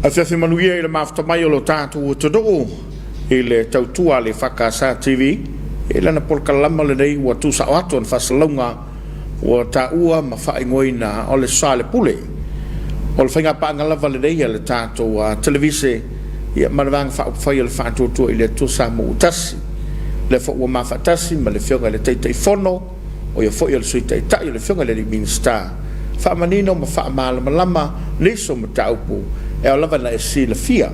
Afefe manuia i le mafatamai o lo tātou o tadoo i le tautua le EFKS TV i lana polkalama le nei ua tūsa o atu an whasalunga ua tāua ma whaingoina o le Soalepule o le whainga paangalawa le nei le tātou televise ia manavanga whaupwhai le whaatutua i le tūsa mo utasi le whaua mawhatasi ma le whionga le teitei whono o ia whoi le sui teitai le whionga le minister whaamanino ma whaamalamalama niso ma taupu e o lava na e si le fia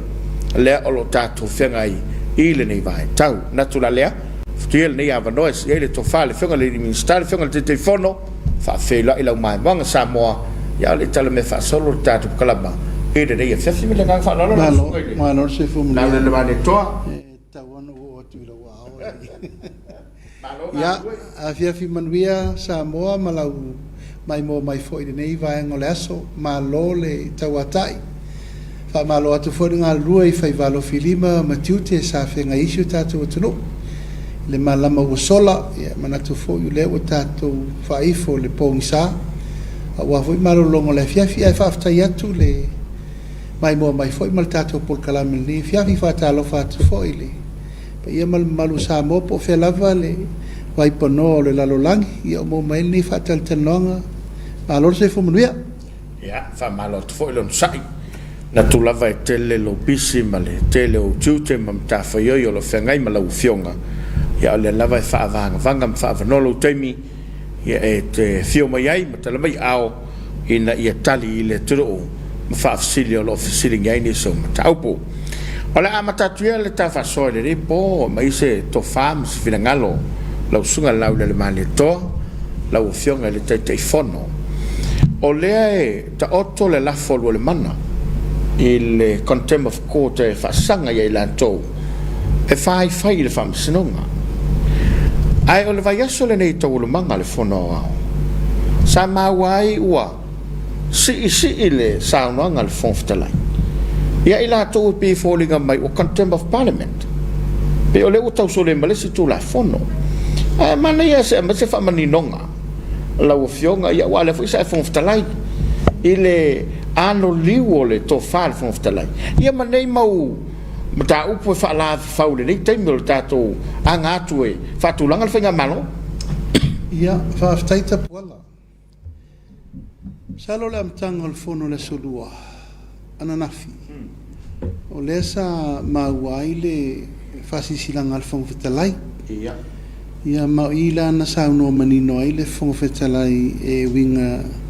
lea o lo tātou whengai i le nei vai tau natula lea ftuel nei avanoa e si le tofa le whenga le minister le whenga le te whono whaafeila i lau mai wanga Samoa ia le tala me whaasolo le tātou kalama i le nei e whiafi me le ngang whanolo malo se fumu na le Laauliolemalietoa tau anu o tuila wao ia a whiafi manuia Samoa malau mai mo mai foi le nei vai ngole aso malo le tauatai fa malo atu foi nga lua I fai valo filima matiute sa fenga isu tatu tunu le malama o sola ia manatu foi le o tatu fa ifo le pongisa wa foi malo longo le fiafi ai fa afta yatu le mai mo mai foi mal tatu por kalame ni fiafi fa talo fa tu foi le pa ia mal malu sa mo po fe lava le vai pono le lalolangi ia mo mai ni fa tal tanonga malo se fu muia ia fa malo tu foi lo sai na tu lava e tele lo bisi male tele o tute mam ta fa yo lo fengai ma lo fionga ia le lava e fa vanga fa no lo temi ia e te fio mai ai ma tala mai ao ina ia tali le tro ma fa afsilio lo afsili ngai ni so ta upo ola amata tuia le ta fa so le po mai se to fams finangalo lo sunga Laauliolemalietoa lo fionga le te fono o lea e ta otto le lafolo le mana il contempt of court e whaasanga ia I lantou e whai le whamisinonga ai o le vai aso le nei tau manga le whono au sa mawai ua si le saunoanga le whonftalai ia I lantou pe fōlinga mai o contempt of parliament pe o le utau so le malesi tu la whono ai mana ia se amase whamaninonga lau fionga ia wale fo isa whonftalai I le ano liu le to fal whonftalai ia manei mau mata upo fa la faule nei teimelo tato anga atu e fatulanga le whainga malo ia fa aftai Tapuala salo le amtanga le fono le solua ananafi o le sa mauai le fasisilanga le whonftalai ia maila na sauno manino ai le whonftalai e winga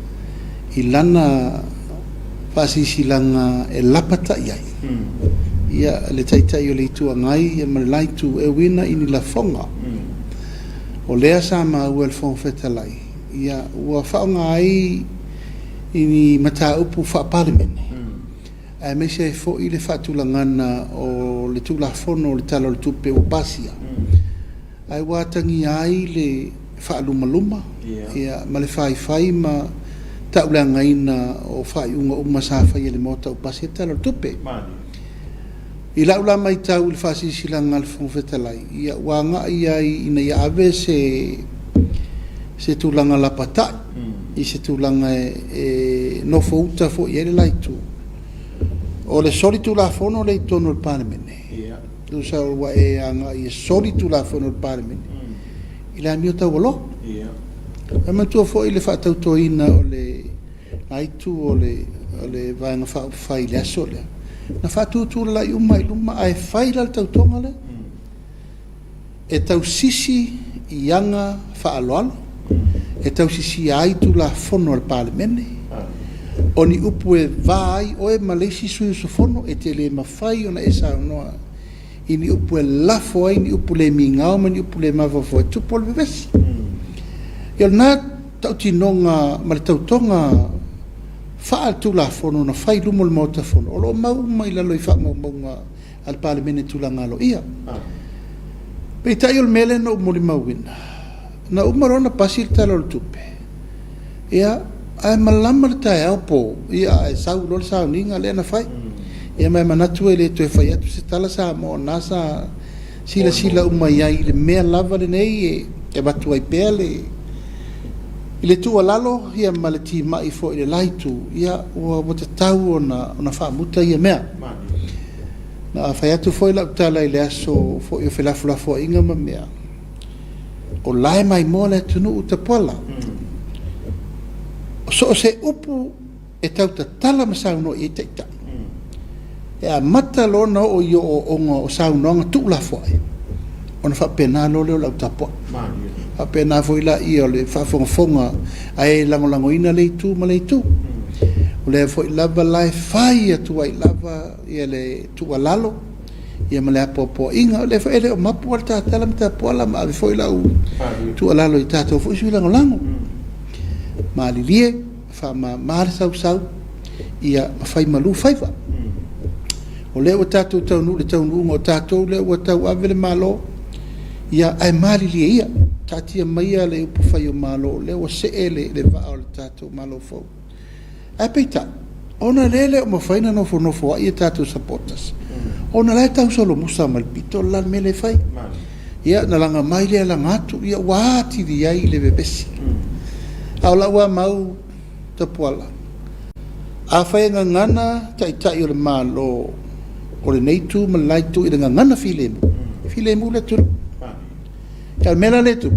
I lana fasisilanga e lapata iai ia le taitai o le itua ngai ia malaitu e wina ini la fonga o lea sa maua le whonftalai ia ua whaonga ai ini mata upu whaaparimene e me se fo I le whatulangana o le tulafono o le talo le tupe o pasia ai watangi ai le whaalumaluma ia ma le whai ma taulanga ina o whai unga umasafa I le mota o pasia talo le tupe I laula mai tau le whasisilanga le whonftalai ia wanga ai ina ia ave se tulanga lapata I se tulanga e nofo uta fo I ele laitu o le solitu la fono le tono le panemene tu sa wa e anga I solitu la fono le panemene I la mio tawolo e ma tu fo I le fatautoina o le aitu o le vanga fa fai le asole na fatu tu la uma ai fai la tautonga le e tau sisi ianga fa aloalo e tau sisi ai tu la fono al palemene oni upu e vai o e malesi sui su fono e te le mafai ona esa noa ini upu e lafo ai ni upu le mingao ma ni upu le mavafo e tupo le vivesi io na tau tinonga ma le tautonga fa tu la fono na fai lumo le mota fono o lo mau mai la loi fa mau al palemene tu la ngalo ia pe tai o mele no mo le mauina na umarona pasil talo le tupe ia ai malama tai apo ia ai sau lo sa ninga le na fai ia mai manatu ele to fai atu se tala sa mo nasa sila umai ai le mea lava le nei e batu ai pele I le tua lalo, ia ma le ti mai fo i le laitu, ia ua te tau o na whaamuta ia mea. Na whai atu fo i lau tala i le aso fo i o whelafulafo inga ma mea. O lai mai mo le tunu u Tapuala. So se upu e tau ta tala ma sauno i teita. E a mata lona o i o onga o saunoanga tu la fo ai. Ona whapena lo leo lau Tapuala. Whapena fo i la i o le whafonga ai langolango ina le tu ma le tu. O le fo i lava lai whai atu ai lava i le tua lalo. Ia ma le apopo inga. O le fo ele o mapu al tātala ma Tapuala ma ave fo i lau tua lalo i tātou fo i sui langolango. Ma alilie, wha ma maare sau ia ma whai malu whaiva. O leo o tātou taunu le taunu unga o tātou leo o tau avele malo ia ai maalilie ia. Tatia maia le upu whai o malo leo o se ele le vaa o le tātou malo fau. Ai peita, ona lele o mawhaina nofo a ia tātou supporters. Ona lai tau solo musa malpito lan me le whai. Ia na langa mai lea langa atu ia wāti di ai le bebesi. Au laua mau Tapuala. A whai ngana tai o le malo o le neitu ma laitu i le ngana filemu. Filemu le turu. Ka mela le turu.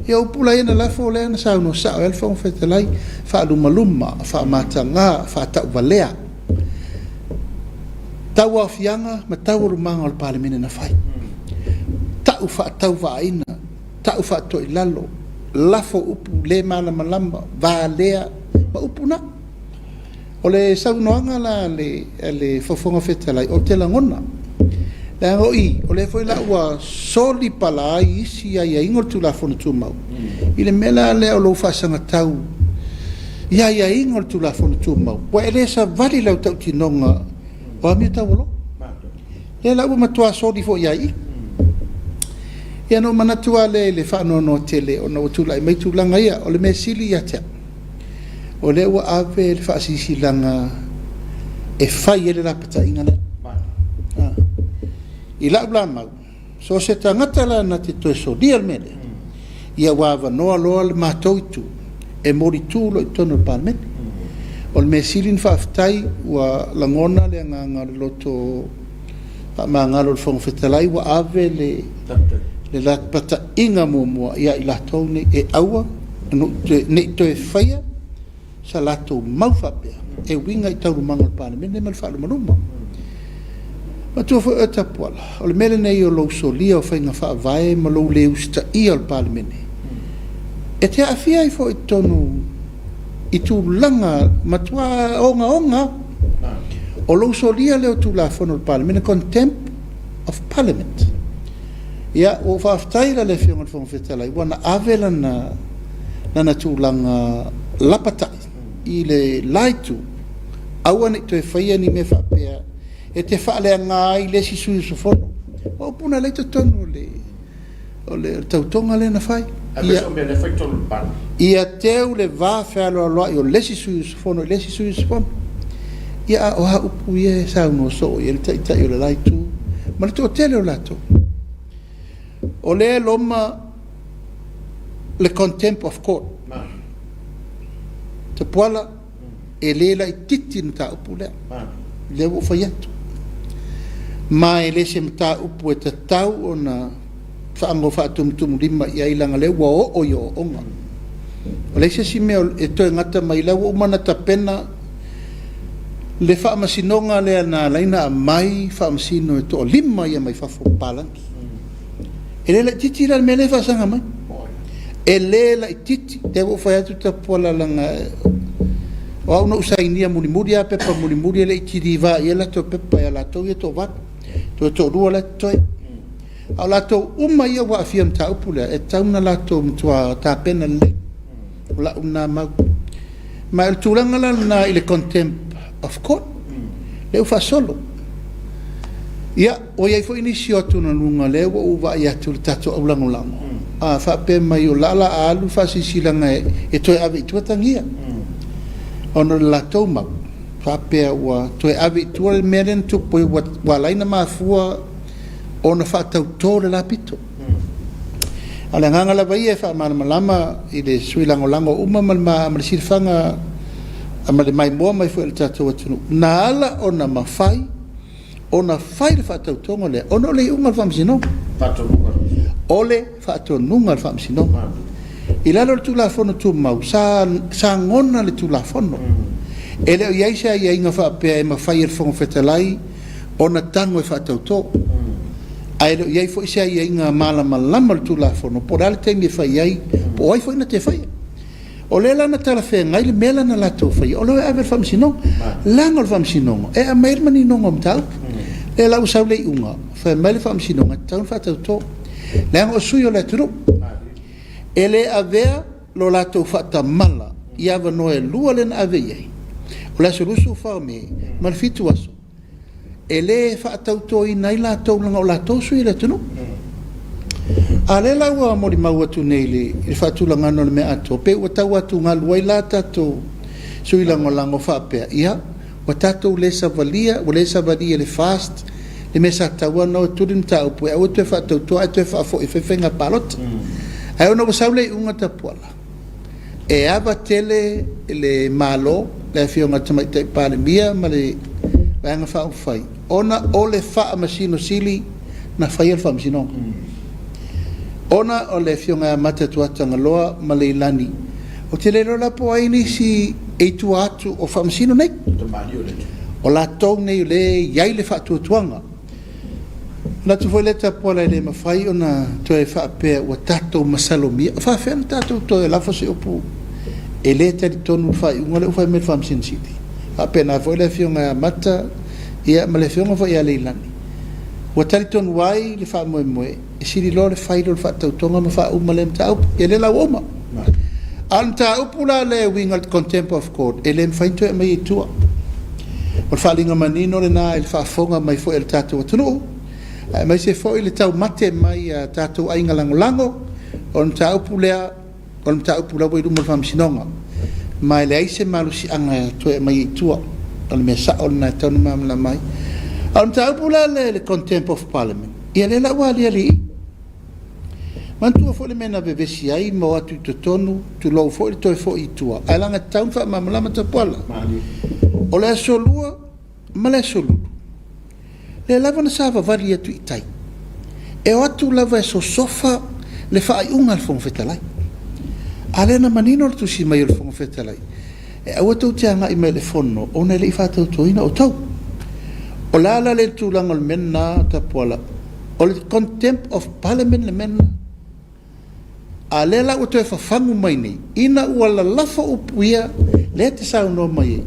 Ia upula ina lafo le na sauno sao elfa un fetalai fa luma fa matanga fa tau valea. Tau a fianga ma tau rumanga o le palemene na whai. Tau fa tau vaina. Tau fa to i lalo. Lafo upu le mana malamba va lea ma upu na o le saunoanga la le fofonga fetalai o te langona la ngoi o le foi la ua soli pala isi ia ingol tu la fona tu mau i le mela le o lo fasanga tau ia ingol tu la fona tu mau wa ele sa vali la tau tinonga o mi tau lo le la ua matua soli fo ia ia no manatua le whaano no tele o na utula i maitulanga ia o le me sili ia te o le ua ave le whaasisi langa e whai ele la pata inga le i la ula mau so se tangata la na te toe so lia mele ia wawa noa loa le mātoitu e mori tūlo i tono le palmene o le me sili ni whaaftai ua langona le anganga le loto maangalo le whangwhetalai ua ave le la pata inga mua ia i latou ne e aua ne toe whaia sa latou mau whapea e winga i taurumanga le palemene ma le whaalumaluma ma tua fo e Tapuala o le mele nei o lou solia o whainga whaavae ma lou leu sta ia o le palemene e te awhia i fo i tonu i tūlanga ma tua onga o lou solia leo tūla fono le palemene contempt of parliament. Ia o whaaftaira le whionga le whangwhetalai wana avela na tūlanga lapatai i le laitu aua ni toe whaia ni me whapea e te whaalea ngā i le sisui sofono o puna leito tonu o le tautonga le na whai ia teu le vā whaaloa loa i o le sisui sofono ia o ha upu ia sauno so i le taitai o le laitu ma le tō tele o lato o le loma le contempt of court Tapuala e lela i titi na ta upu lea le o whaiatu ma e le se mta upu e tatau o na whaango whaatumutumu lima i ailanga le ua o yo onga o le se si mea e toe ngata mai lau umana tapena le whaamasinonga lea na laina a mai whaamasino e to lima ia mai whafo palanki e lela titi la me le whaasanga mai e lela i titi te o whaiatu Tapuala langa o au na usainia mulimuri a pepa mulimuri le i tiri va i la to pepa ia la tau ia to vat to rua la toi au la to uma ia wa afiam ta upula e tauna la to mtua ta pena le la una ma il tulanga la na ile contempt of court le fa solo ia o ia fo inisio tu na lunga le o va ia tu tato au langolango a fa pe mai o la alu fa sisilanga e toi ave tu tangia ono la toma fa pe wa toi ave tu el meren tu po wa laina ma fua ona fa tau tore la pito Ale nganga la vai e fa malama I le sui lango uma ma sirfanga amale mai mo mai fo el tato watu na ala ona mafai ona fai le fa tautonga le ona le unga famsino ole fa to nunga famsino ila lo tu la fono tu mau sa ngona le tu la fono ele ia sa ia inga fa pe ma fai el fongo fetalai ona tango e fa tauto ai lo ia fo sa ia inga malama tu la fono por al te mi fai ai po ai fo na te fai o le lana tala fe ngai le mela na lato fai o lo aver famsino langol famsino e a mer mani no ngom tau e la usau le unga fa mele famsino tau fa tauto le ngo suyo le tru ele avea lo lato fa tamala ia va no e lua len avei o la solusu fa me mal fitu aso ele fa tauto I nai lato ngo lato suyo le tru ale la wa mo di mau tu nei le fa tu langa no me ato pe o tawa tu ngal wai la tato sui lango fa pe ia o tato le savalia le fast le mesa tawa no tu dim ta o pe o te fa to te fa fo e fenga palot ai no sa le unga tapuala e ava tele le malo le fionga tama te pale mia ma le vanga fa o fai ona o le fa masino sili na fai el fa masino ona o le fionga mata tuatanga loa maleilani o te lero la po aini si e tu atu o famsino nei o la tau nei le iai le fatu tuanga na tu foi le Tapuala le mafai ona to e fa pe o tato masalomia fa fen tato to la fa se opu e le te tonu fai unga le fai me famsin city fa pena foi le fionga mata ia ma le fionga foi ia leilani o taliton wai le fa moe e siri lo le fai lo fa tautonga ma fa umalem tau e le la woma anta upula le wingal contempt of court e le fainto e mai tua o fa linga manino le na il fa fonga mai fo el tato tunu mai se fo le tau mate mai tato ainga lango on ta upula voi dum fam sinonga mai le ise malusi anga to e mai tua on me sa on na tonu mam la mai on ta upula le contempt of parliament e le la wali ali man tu fo le mena bevesi ai mo atu to tonu tu lo fo to fo I tua alanga tau fa mamla mata pola o le solua male solu le lava na sava varia tu itai e o atu lava so sofa le fa unga al fong fetalai ale na manino tu si mai al fong fetalai e o tu tianga I me le fonno ona le fa to ina o tau o la le tu langol menna Tapuala o le contempt of parliament le menna alela o te fafangu mai nei ina wala lafa upuia le te sau no mai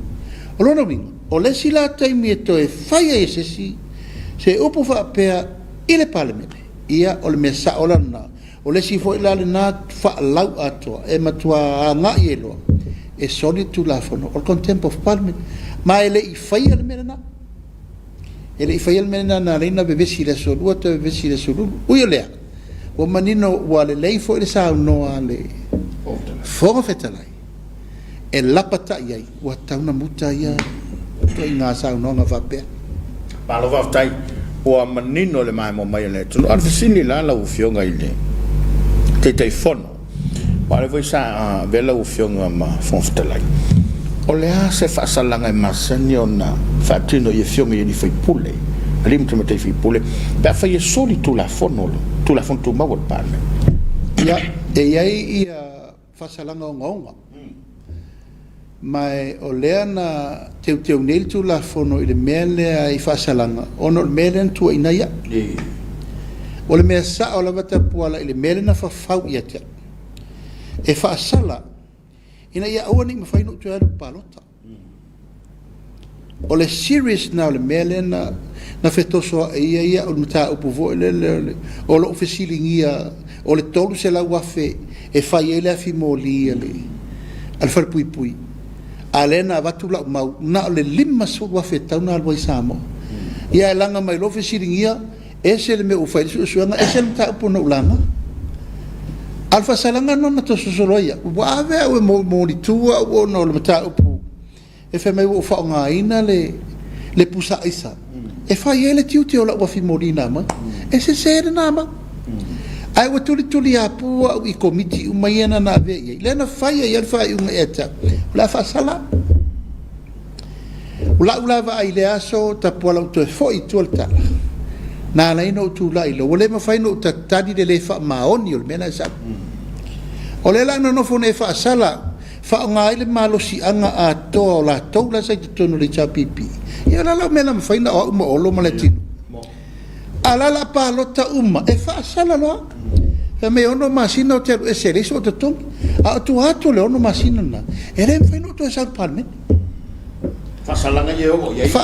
o lona winga o le sila taimi e to e faya e se upu fa pea I le parliament ia o le mesa o lana o le si fo ila le na fa lau atoa e matua nga I eloa e soli tu la fono o contempt of parliament ma ele I faya le mena ele I faya le mena na reina bevesi le solua te bevesi le solulu uio lea o manino wale lei fo le sa no ale fo fetalai e lapata ia wa tauna muta ia to inga sa no nga va pe pa lo va tai o manino le mai mo mai le tu al sini la u fionga ile te fono wale voi sa vela u fionga ma fo fetalai o le a se fa salanga ma seniona fa tino ye fionga ye di foi pule alim tu mete fi pule pa fa ye soli tu la fono tu la fontu ma wol parle ya e ai ia fasalanga ngonga mai o leana teu nel tu la fono I le mele ai fasalanga ono mele tu ina ya o le mesa o la Tapuala I le mele na fa fau ia te e fasala ina ia o ni ma fai no tu ala palota o le serious na le mele na fetoso ia o mata o povo le o lo ofisilingia o le tolu se la wafe e fai ele afi moli ele al far pui alena batula mau na le lima so wafe tauna al Samo ia langa mai lo ofisilingia ese le me o fai so nga ese le ta po no langa alfa salanga no na to soloia wa ave o mo di tua o no le mata o e fe mai o fa nga ina le pusa isa e fai ele tiu o la wafi morina ma e se na ma ai wa tuli apu I komiti umaiana na ave ia lena fai ia fai unga eta la fa sala ula va ai le aso Tapuala to foi tolta na la ino tu la ilo ole ma fai no tadi de le fa maoni ol mena sa ole la no fone fa sala fa nga ile malo si anga a to la to la sa tonu le chapipi ia la mena fai na o mo lo maletino ala la palota e fa sala lo me ono masina o te e sere so te tong a tu ato le ono masina na ele fai no to sa palme fa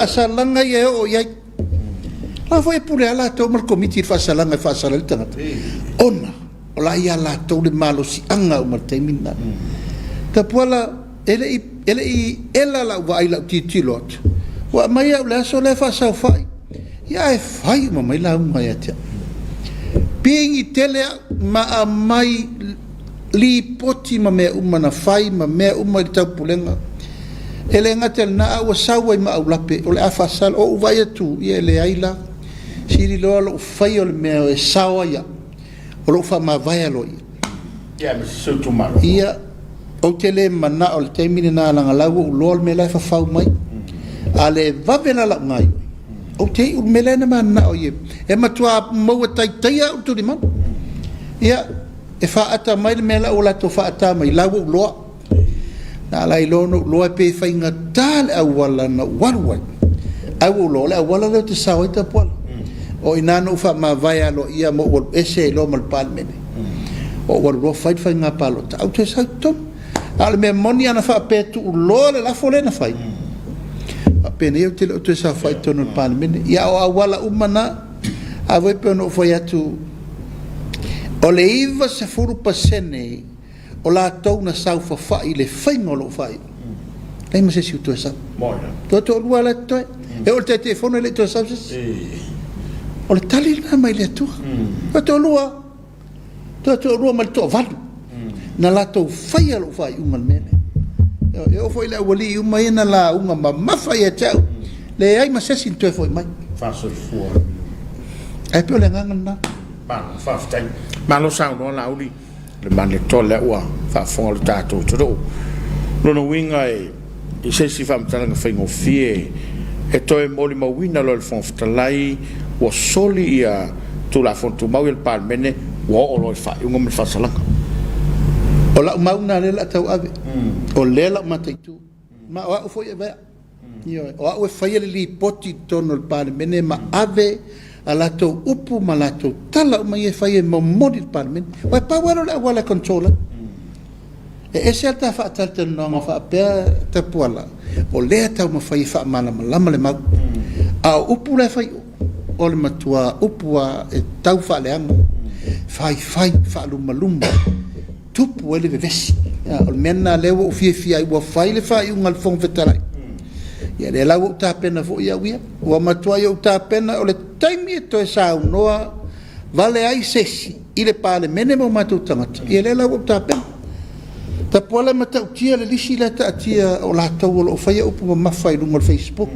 salanga ye o ya la foi pure ala to mar komiti fa salanga tanga ona ola ia la to le malo si anga o mar temina Tapuala ela la vai la titilot wa mai la so le fa sa fai ya e fai ma mai la uma ya te pingi tele ma mai li poti ma me umana fai ma me uma i Tapulenga ele ngatel na wa sawa ma ulape o le afasal o vai tu ye le aila siri lo fai o le me sawa ya o lo fa ma vai lo ya me so tu malo ia o tele mana o le temine na langa lawo lo me la fa fa mai ale va vela la ngai o te u melena mana o ye e matua mo tai o tu di man ia e fa ata mai me la o la to fa ata mai lawo lo na lai lono lo pe fa inga tal a wala na warwa ai wo lo la wala le te sa ita pol o inano fa ma vai lo ia mo o ese lo mal palmene o wo fa inga palo ta o te sa to al me monia na fa pe tu lo la fole na fai apena eu te sa fa to no palmene ia o wala umana a voi pe no foi atu o le iva se furu pasene o la tau na sau fa fa ile faingo lo fai nei ma se si tu sa moia to lua la to e o te telefono le to sa o le tali na mai le tu to lua mal to valu na la to fai lo fai un mene e o foi la wali un mai na la un ma fai e tau le ai ma se si tu foi mai fa so fu ai pe le ngana ba fa tai ma lo sa no la uli le mane tole ua fa fonga le tato todo no no winga e se si fam tanga fingo fie e to e moli ma wina lo le fon ftalai o soli ia tu la fon tu mau il palmene o lo fa un me fa salanga o la mau na le la tau ave o le la mataitu ma o fo ia va io o fa ia li poti tono il palmene ma ave ala to upu malato tala mai e fai mo modit parmen wa power la wala controller e ese ta fa tal no fa pe Tapuala o le ta mo fai fa mala le ma a upu le fai o le matua upu e tau fa le amo fai fa lumba tupu ele vesi o menna le o fi ai wa fai le fai un alfon vetalai ia le lau ta pena fo ia wia wa matua ia ta pena o le taimi to sa noa vale ai sesi ile pale mene mo matu tangata ia le lau ta pena Tapuala mata tia le lisi la ta tia o la tau o fai upu ma fai no Facebook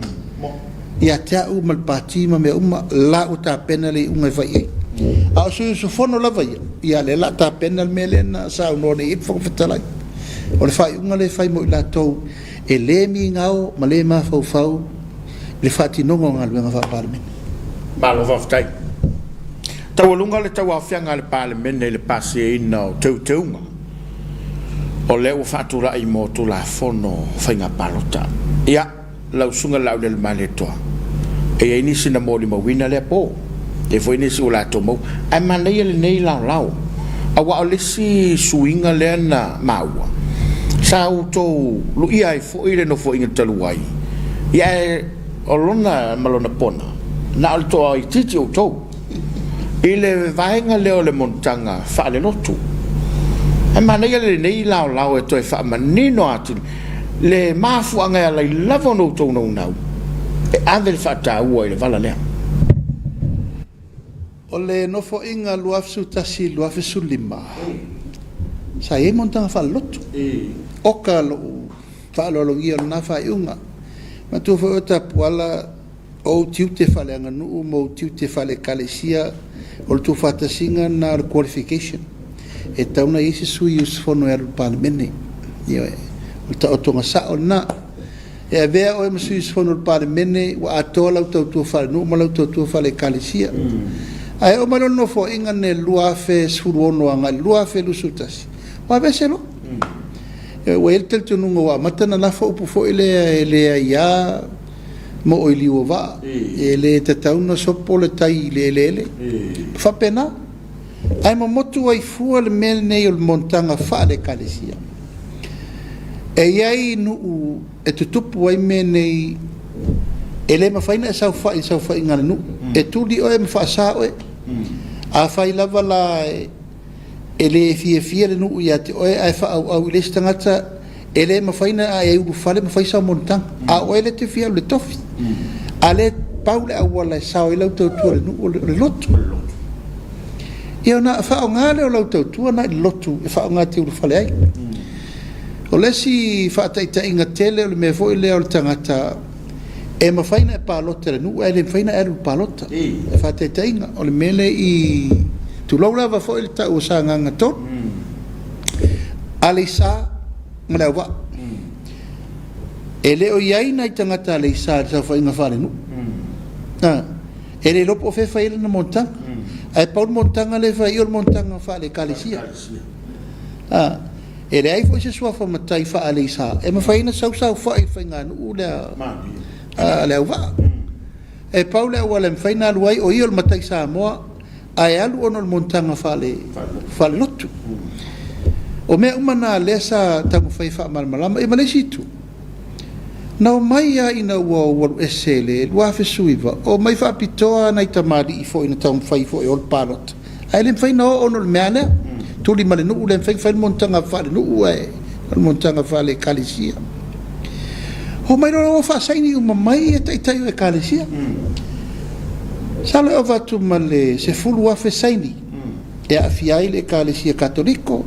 ia ta u mal pati ma me la o ta pena le un fai a so fono la vai ia le la ta pena melena sa no ne it fo fetalai o le fai un le fai mo la tau e le mi ngao ma le ma fau le fati nongo ngal nga fa parmen ma lo va ftai tau lunga le tau afianga le parmen le passe no tautunga o le o fatura I mo tu la fono fainga palota ia la usunga Laauliolemalietoa e ini sina mo li mawina le po e foi ni su la tomo ai manai le nei lao a wa le si suinga le na maua sa auto lu ia fo ile no fo inga taluai ia o lona malona pona na alto ai titi auto ile vaenga leo le montanga fa le lotu e mana ile nei lao e to fa manino ati le mafu anga la lavo no to no now e ave fa ta u ile vala le o le no fo inga luafsu tasi luafsu lima sa e montanga fa lotu oka lo fa lo ia na fa unga ma tu fo Tapuala o tiu te whale anganu mo tiu te whale kalesia o tu whatasinga na qualification e tauna isi sui usfono e parlemene o ta otonga sa o na e avea o e masui usfono parlemene wa atoa lau tau tua whale nu ma lau tau tua whale kalesia ai o malono fo inga ne luafe suruono anga luafe lusutasi wa veselo o el tel tununga wa matana la fo upu fo ele ia mo o liu va ele te tauna sopo le tai le fa pena ai mo motu ai fu le mel nei o montanga fa le kalesia e ai nu e tutupu ai me nei ele ma faina sa fa inga nu e tu di o e fa sa o a fai lava la ele fie le nu ia te o ai fa au le stangata ele ma faina ai u fale ma fai sa montanga a o ele te fia le tofi ale paule a wala sao i lau tautua le lotu ia na whao ngale o lau tautua na i lotu e whao ngā te uru whale ai o lesi whaataita inga tele o le mea fo i lea o le tangata e ma whaina e pālota le nu e le whaina e ru pālota e whaataita inga o le mele i tu laulawa fo i le tau o sa nganga ton ale sa ngale au wa e leo iai nai tangata le isa sa fa inga fale nu e le lopo fe fa ile na montanga ai paul montanga le fa il montanga fa le kalesia e le ai fo se sua fa matai fa le isa e ma fa ina sau fa i fa nga nu le le va e paul le wala fa ina luai o il matai sa mo ai alu ono montanga fa le lotu o me umana lesa tamu fa fa malmalama e malesitu na mai ia ina wa esele wa fesuiva o mai fa pitoa na itamadi i fo ina tam fai fo e ol parot ai len fai no onol meane tu li male no len fai montanga fa no e montanga fa le kalesia o mai no fa sai ni uma mai e tai e kalesia sale ova tu male se fulu wa fe sai ni e a fiai le kalesia katoliko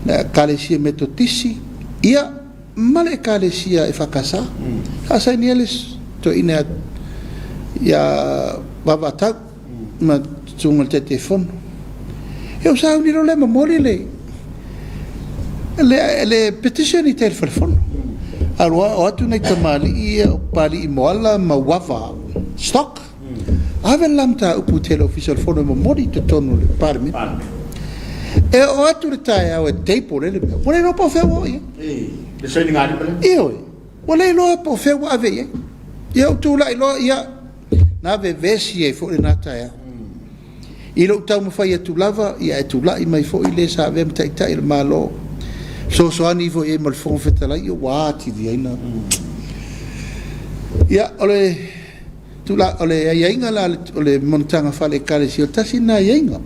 la kalesia metodisi ia male kalesia e fakasa asa ni eles to ina ya babata ma tungal telefon eu sa ni le memori le petition i telefon alwa o tu nei tamali e pali moala ma wafa stock ave lamta upu tele official phone memori te tonu le parmi e o tu retaia o tempo le pole no po feo le sai ngari pale io wala lo po feo ave io tu la lo ia na ve vesi e fo nata ia i lo tau mo fai tu lava ia tu la i mai fo i le sa ve mtai tai malo so ani fo e mal fon fetala io wa ti viena ia ole tu la ole ia inga la ole montanga fale kale si o tasina inga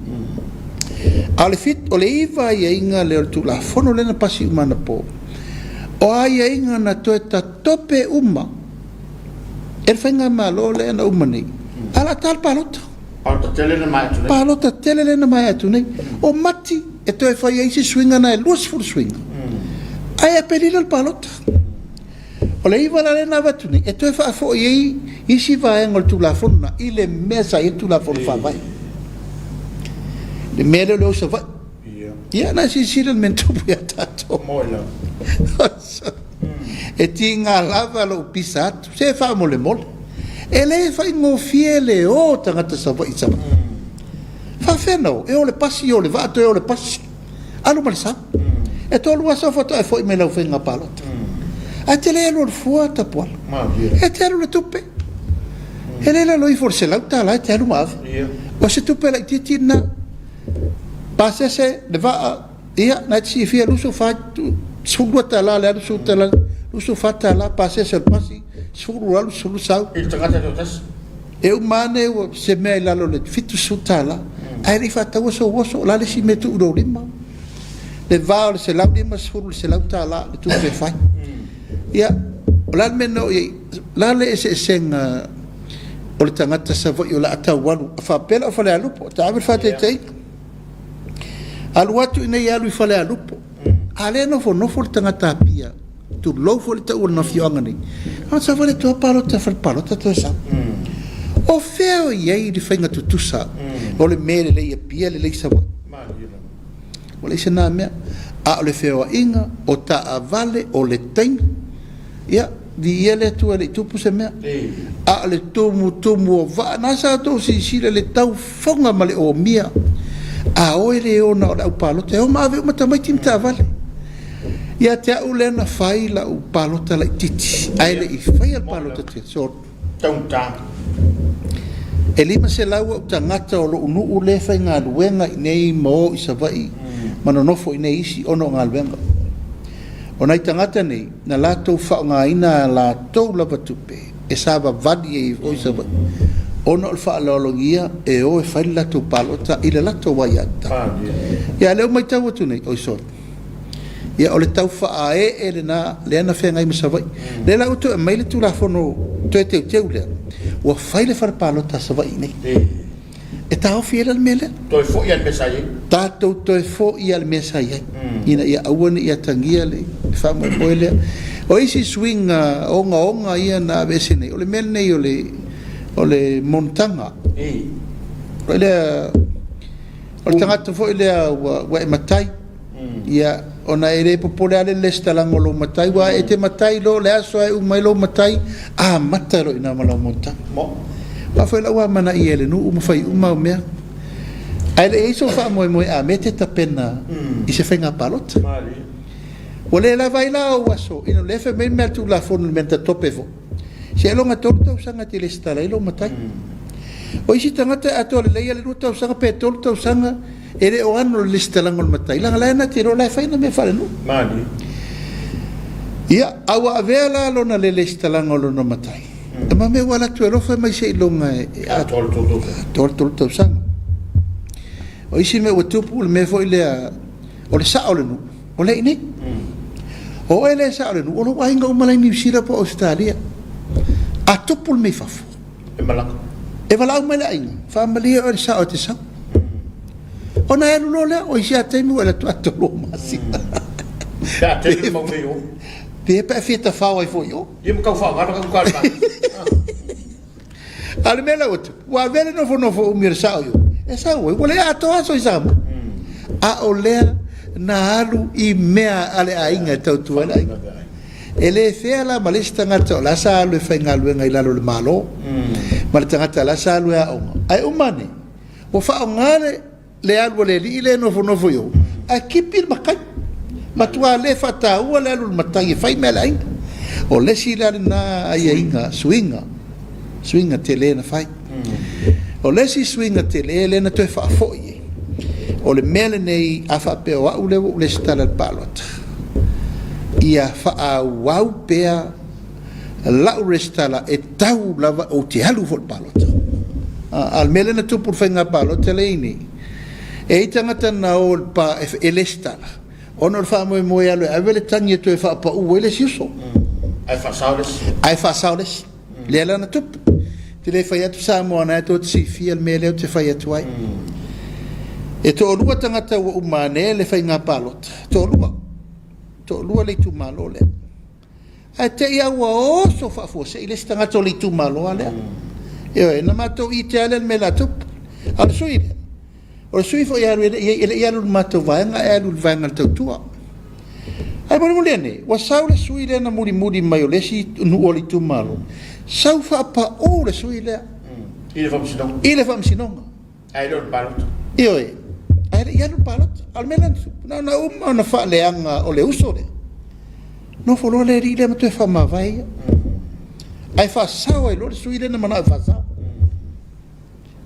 ale fit ole iva ia inga le tu la fono le na pasi umana po o ai inga na toeta tope uma el fenga malo le na umani ala tal palota palota tele le na mai tu nei o mati e to fai ai si swinga na lus fur swinga ai a pelile il palota o le iva la le na vatu nei e to fa fo i si va ngol tu la fonna ile mesa i tu la fon fa vai le mele lo sa va ia na si si le mento pia tato moila e tinga lava lo pisat se fa mole mole e le fa ngo fiele o tangata sa va isa fa feno e o le passi o le vato e o le passi alu malsa e to lo sa foto e foi me lo fenga palot a tele lo fu Tapuala e te lo tupe e le lo i forse la tala te lo mav o se tupe la titina passa se le va ia na si fia lo so fa suguata la le so tala lo so fatta la passa se passi suru al sulu sau il tagata totas e o mane o se me la lo le fitu sutala ai ri fatta o so la le si metu do lima le va se la lima suru se la tala le tu pe fai ia la meno la le se senga o le tangata sa vo la ata walu fa pela fa le alupo ta ave fa te aluatu ina ia lu fa le alupo ale no fo tangata pia tu lo fo le ta ul no fianga ni non sa vole to palota fa palota to sa o feo iei le whainga tutusa o le mele le ia pia le leisa wa o le isa nā mea a o le feo a inga o ta a vale o le taimi ia di ia le tua le tupu se mea a le tumu o va nasa to si sile le tau fonga ma le o mia a oe le ona o la upalota o maave o matamai tim ta vale ia te au le na fai la upalota la titi ai le I fai al palota te so taunta e lima se lau o tangata o lo unu le fai ngā luenga I nei mo I savai manonofo I nei isi ono ngā luenga o nai tangata nei na lātou whao ngā ina lātou lava tupe e sāba vadi e o I savai ono al wha laolongia e o e fai lātou palota I le lātou wai ata ia leo mai tau atu nei o I sot ia o le tau wha e le na le ana whenga I masavai le la uto e mai le tu la fono toe teu lea ua fai le wharapalota savai nei e tau fiela le mele toi fo ia le mesai tātou toe fo ia le mesai ai ina ia auane ia tangia le whamoe moe lea o isi swinga onga ia na vese nei o le mele nei o le montanga o le tangata fo lea wa e matai ia ona ere popole ale lesta lango lo matai wa e te matai lo le aso ai umai lo matai a mata lo ina malo monta mo pa foi la wa mana I ele no uma fai uma mea ai le iso fa mo a mete ta pena I se fenga palot mali ole la vai la o aso ino le fe men tu la fon menta topevo se lo ngatorta usanga te lesta la lo matai o isi tangata atole le ile ruta usanga pe tolta usanga ere o ano lista lango matai langa lana tiro la faina me fale no mali ia awa vela lo na le lista lango lo no matai ma me wala tu ro fa mai sei longa a tol sang o isi me watu pul me foi le o le sa o le no o le ini o ele sa o le no o lo ainga o malai ni sira po Australia a tupul me fafo e vala o malai fa malia o sa o te sa ona e lo le o isi atemi wala tu atolo masi ya te mo me yo pe pa fita fa o fo yo ye mo ka fa ngara ka ka al mela ot wa vele no fo mir sa yo e sa o wala ato aso isa a ole na alu I mea ale ainga tau tu ala ele fe ala malista ngata la sa lu fa ngalu ngai la lu malo malista ngata la sa lu a ai umane o fa ngale le alu le ile no fo yo a kipir makai matua le fata o le alu matai fai melain o le sila na ai inga swinga tele na fai o le si swinga tele na to fa foi o le mele nei afa pe o le stala palot ia fa au pea la restala e tau lava o te halu fo palot al mele na to por fenga palot teleini e tangata na o pa elestala ono fa mo ia le avele tangi to fa pa o ele siso ai fa saules le la na tup te le fai atu Samoa na to si fi al mele te fai atu ai e to lua tangata o umane le fai nga palot to lua le tu malo le a te ia o so fa fo se ile tangata le tu malo ale e na mato I te ale mele tup al suide o sui fo ia lu mato vanga e lu vanga to tua ai mo lene wa saule sui le na muri mai o lesi nu oli tu malo sau fa pa o le sui le ile fam sinong ai lu palot io ai ia lu palot al melan na na fa le anga o le uso le no fo lo le rile ma te fa ma vai ai fa sau ai lo sui le na mana fa sau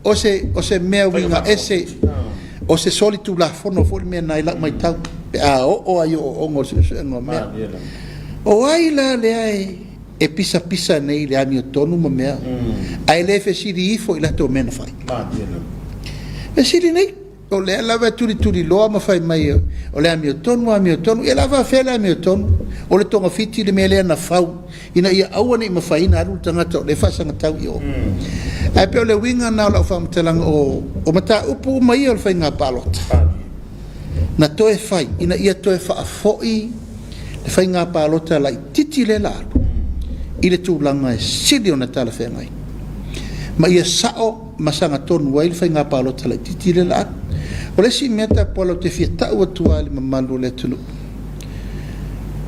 o se mea winga ese o se solitu la fono fo me na ila mai tau a o ai o ngo se ngo mea o ai la le ai e pisa nei le ami tonu mo mea ai le fe siri fo ila to men fai e siri nei o le la va tuli lo ma fai mai o le ami tonu e la va fe le ami tonu o le tonga fiti le mele na fau ina ia awane ma fai na ru tanga to le fa sanga tau yo ai pe le winga na la fam telang o mata upu mai o fai nga palot na to e fai ina ia to e fa foi le fai nga palot la titi le la ile tu langa e sidi ona tala fe ngai ma ia sao masanga tonu ai fa nga palo tala titile la o le si meta polo te fiata o tua le mamalu le tunu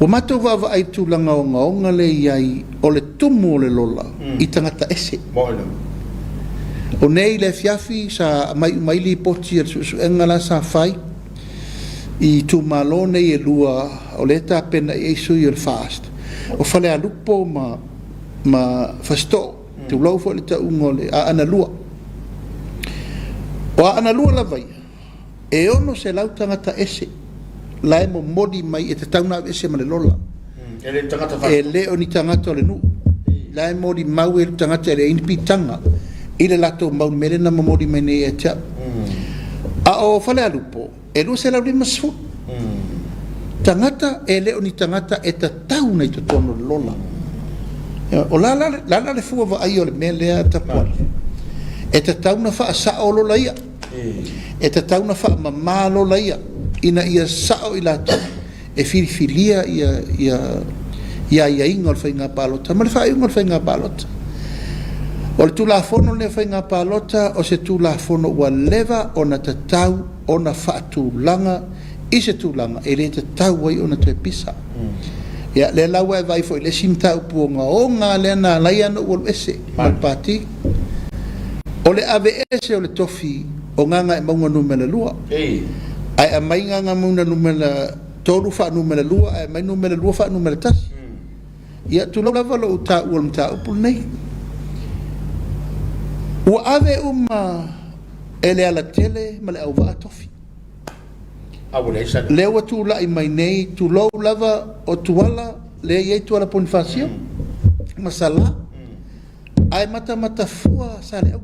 o mato va ai tu langa o nga le iai o le tumu le lola i tangata ese o nei le fiafi sa mai li poti su engala sa fai i tu malone e lua o le ta pena e su il fast o fale a lupo ma fasto tu lau fo le ta ungole a ana lua o ana lua la vai e ono se lau tangata ese la e mo modi mai e te tauna ese ma le lola e le o ni tangata le nu la e modi mau e tangata le inpitanga i le lato mau mere na modi mai ne e tia a o fale a lupo e lu se lau li masu tangata e le o ni tangata e ta tauna i to tono le lola o la le fua va ai o le mele a Tapuala e te tauna fa sa o lo ia e te tauna fa ma lo ia ina ia sa o ila e filia ia ingol fa inga palota ma fa ingol fa inga palota o tu la fono le fa inga palota o se tu la fono wa leva ona te tau ona fa tu langa i se tu langa e le te tau wai ona te pisa ya le lawa vai foi le simta upunga o nga le na laia no o ese mal pati o le AVS o le tofi o nga e maunga numela lua ai a mai nga maunga numela toru fa numela lua ai mai numela lua fa numela tas ya tu lo lava lo ta o mta upul nei o ave ele ala tele male au va tofi le wa tu la i mai nei tu lo lava o tu ala le ye tu ala ponfacio masala ai mata fua sale au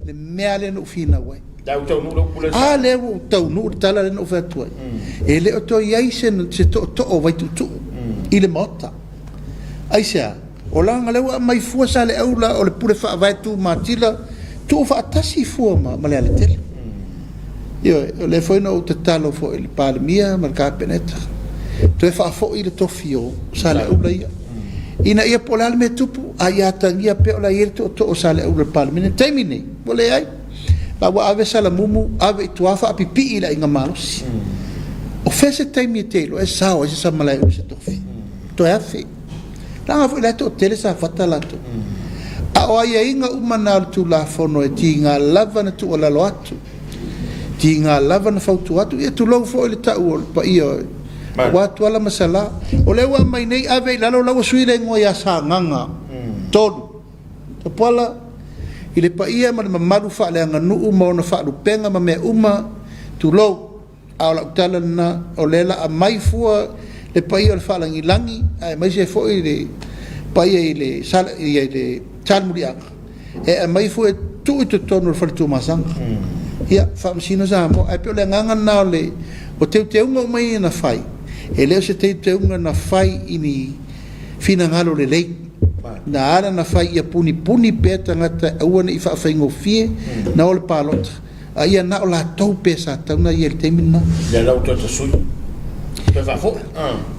le meale no fina wai le o tau no tala le no fa tu e le o to ye se to o vai tu ile mota ai sia o la ngale wa mai fua sale au la o le pure fa vai tu matila tu fa tasi fua ma le ale tele io le foi no te talo fo il palmia marca peneta tu fa fo il tofio sale u lai ina ia polal me tupu aya tangia pe la irto to sale u palmina termine vole ai la wa ave sala mumu ave tu afa pipi ila inga malos o fese termite lo e sao e sa mala u se tofi to é fe la vo la to tele sa fatalato a o ia inga umana tu la fono e tinga lava na tu la lo atu tinga lava na fautu atu e tu lo fo le tau pa ia wa tu ala masala o le wa mai nei ave la lo suile ngo ya sa nganga todo Tapuala ile pa ia ma malu fa le nganu uma na fa lu penga ma me uma tu lo ala tala na o le la mai fua le pa ia fa langi langi ai mai se fo ile pa ia ile sal ile talmuria e mai fua tu tono fa tu masanga ia Faamisionare Samoa ai pe le nganga na le o te unga mai na fai e le se te unga na fai ini fina ngalo le lei na ara na fai ia puni peta ngata au ni fa faingo fie na ol palot ai na ola tau pesa tau na ia te mina le la to sui pe fa fo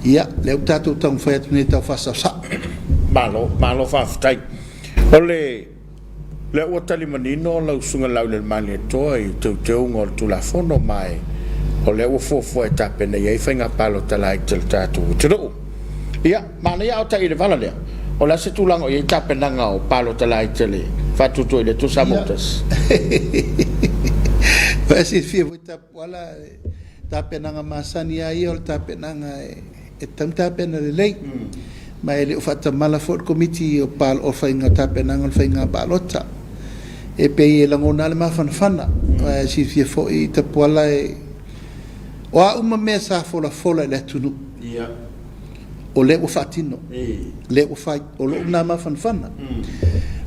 ia le tato tau fa tu ne tau fa sa malo fa tai ole le o tali manino la usunga Laauliolemalietoa i te unga tu la fono mai o le o fo e tape na ia fainga palo tala i te tatu tiro ia mana ia o tai le vala lea o la se tulango ia tape nanga o palo tala i tele fatu to ile tu samotas fa si fie vo Tapuala tape nanga masani ai o tape nanga e tape na le lei mai le fata mala for committee o pal o fainga tape nanga fainga balota e pe e langona le mafana si fie fo i Tapuala e o a uma mesa fola le tunu ia o le o fatino le o fai o lo na mafana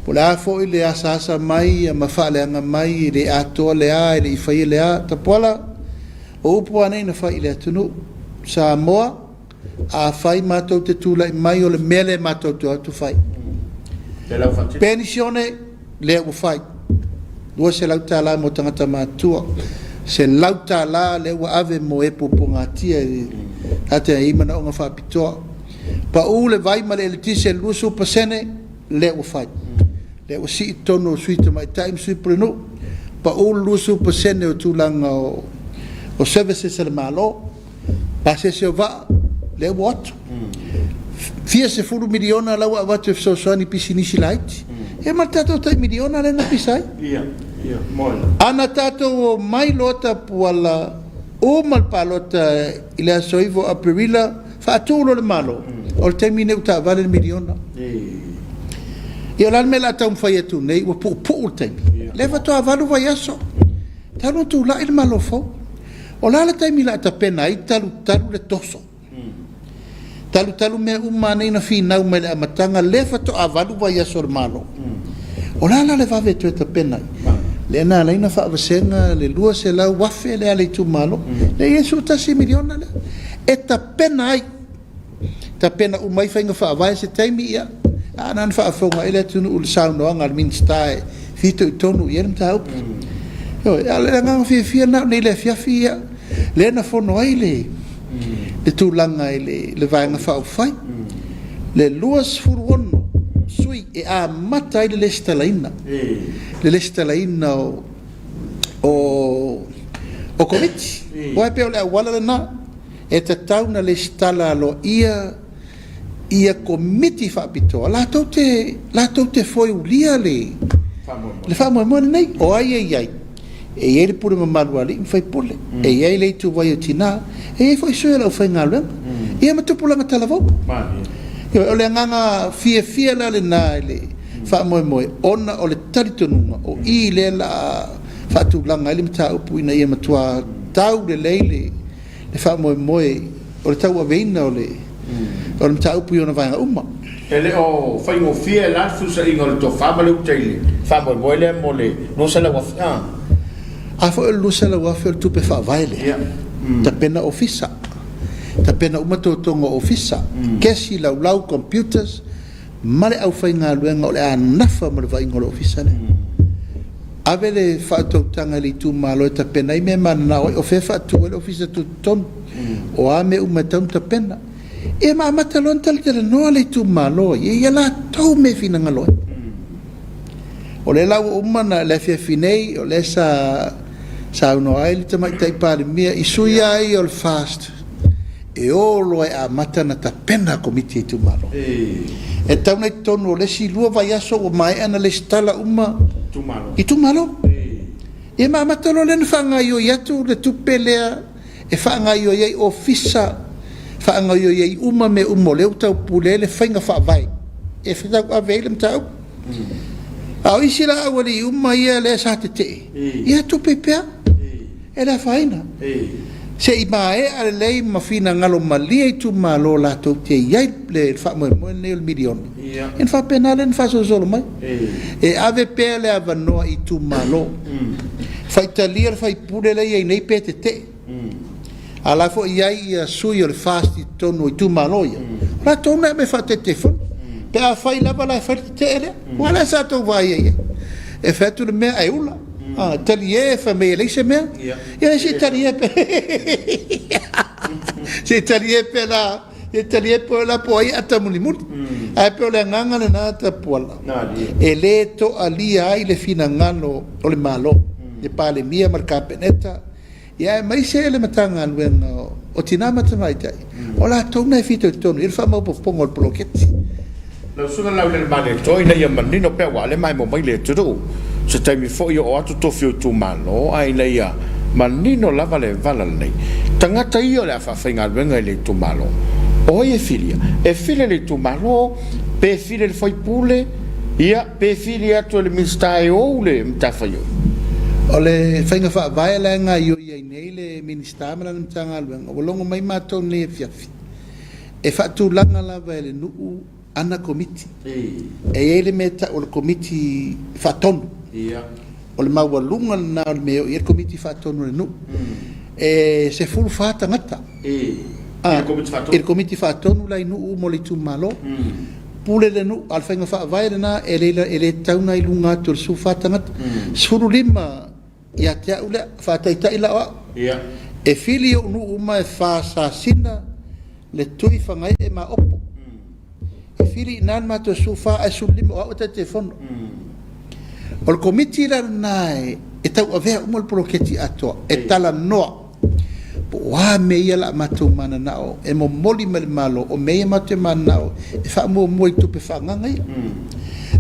o la fo i le asasa mai ma fa le anga mai le ato le a le fai le a Tapuala o po ane na fai le tunu Samoa a fai matou te tula mai o le mele matou tu fai pensione le o fai do se la tala mo tangata matua se lauta la le wa ave mo e poponga tia ate ai mana o fa pitoa pa u le vai male le tise lusu pasene le o fai le o si tono suite mai time super no pa o lu super sene o tulanga o services le malo pa se va le what fia se furu miliona la wa tu so so ni pisinisi light e martato 3 miliona le na pisai ia moi ana tato mai lota puala o mal palota ile soivo aprila fa tulo le malo o termine uta vale il miliona io l'alme la tam fa tu nei o pu tem leva to avalu va yaso talo tu la il malo fo o la time la ta pena italu le toso talu me umana ina fina me la matanga leva to avalu va yaso il malo o la le va vetu ta pena le na la ina fa vasenga le lua se la wafe le ale tu malo le yesu ta 6 miliona le e ta pena umai fa inga fa vai se taimi ia anan fa fonga ele tunu ul sauno ngal min stai fito tonu yem tau yo ale nga fi na ne le fia le na fono ile le tu langa ile le vai nga fa fai le luas furwono sui e a mata ile le stalaina le stalaina o komiti wa pe ole wala na e te tauna le stala lo ia komiti Faapitoa la te foi ulia le famo mo nei o ai e ele pure mamalu ali fai pole e ai le tu vai tina e foi so ela foi ngalo e ma tu pula ngata lavo e ole nganga fie la le na le famo mo ona ole taritonunga o i le la fatu langa ile mta upu ina ia matua tau le leile le famo mo o le tau aveina o le mta upu ona vai uma ele o fai mo fie la fu sa ingol to famale utile famo mo le no se la wa a fo lu se la wa tu pe fa vai le ta pena ofisa ta pena uma to tonga ofisa kesi lau computers male au fai nga luenga o le anafa mo le vai ngol ofisa ne avele fa to tanga li tu malo ta pena i me mana o fe fa tu le ofisa tu ton o ame uma ta pena e ma matalon tal te no le tu malo ye la to me fina ngalo o le la uma na le fe finei o le sa uno ai te mai tai pare mia i suia ai o fast e o lo a matana ta pena komiti tu malo e tau nei tonu le si lua vai aso o mai ana le stala uma tu malo e ma matalo le fanga yo yatu le tu pelea e fanga yo ye ofisa fanga yo ye uma me le tau pule le fainga fa vai e fita a velem tau a isila wali uma ia le sa te ia tu pepea era faina se i mai ale lei mafina ngalo malia tu malo la to te ia le fa mo ne il milion en fa penale en fa so solo mai e ave pele avano i tu malo fa italia fa pure le ia nei pete te ala fo ia sui il fast tonu i tu malo ia la tonu me fa te telefon pe a fai la bala fa te ele wala sa to vai e fa tu me ai ula talie fa me le se me ia si talie pe si talie pe la e talie pe la poi atamuli mut ai pe le nganga le na Tapuala e le to alia ai le fina ngalo o le malo e pale mia marca peneta ia mai se le matanga luen o tinama tamai tai o la to na fito tonu il fa mo pongo il blochetti lo sulla Laauliolemalietoa ina ia manino pe wale mai mo mai le tu se taimi fo io o atu tofio tu malo ai le ia manino lava le vala nei tangata io le fa fainga venga le tu malo o e filia le tu malo pe file le foi pule ia pe filia to le mistai o le mtafa io o le fainga fa vai la nga io ia nei le ministama na mtanga venga o longo mai mato ne fiafi e fa tu langa lava le nu ana komiti e ele meta o komiti fa tonu o le maualunga na o meo i komiti fa tonu le nu e se fulu fa tangata il komiti fa tonu la nu mo le tu malo pule le nu al fenga fa vai na ele tauna i lunga to su fa tangata suru lima ia te ule fa taita ila wa e filio nu uma e fa sa sina le tui fangai e ma opo e fili nan ma to su fa a su lima o te telefono O le komiti la nai e tau avea uma le poloketi atoa e tala noa po wa me ia la matou mana nao e mo moli me le malo o me ia matou mana nao e wha mua mua i tupe whanganga ia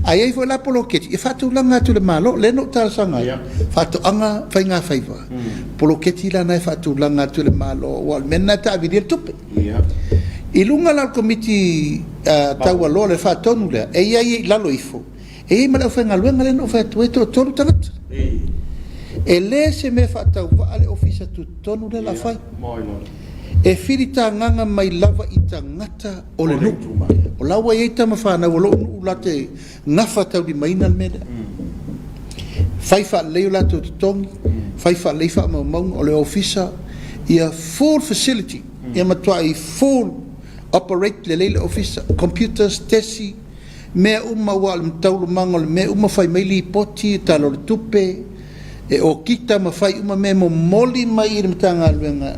ai ai foi la poloketi e whatu langa tu le malo le no tala sanga ia whatu anga whainga whaiva poloketi la nai whatu langa tu le malo o mena ta avidi le tupe i lunga la komiti tau alo le whatonu lea e iai lalo ifo e i mala whainga luenga le no whatu e to tonu tangata e le se me whatau wa le ofisa tu tonu le la whai e whirita nganga mai lava i tangata o le nu o lawa i eita mawhana o lo nu late ngafa tau di maina le mena whai wha leo lato tutongi whai wha leo wha maumau o le ofisa i a full facility i a matua i full operate le leile ofisa computers tesi mea uma wa le mtaulu mango le mea uma whai maili poti talo le tupe e o kita ma fai uma me mo moli mai i mtanga luenga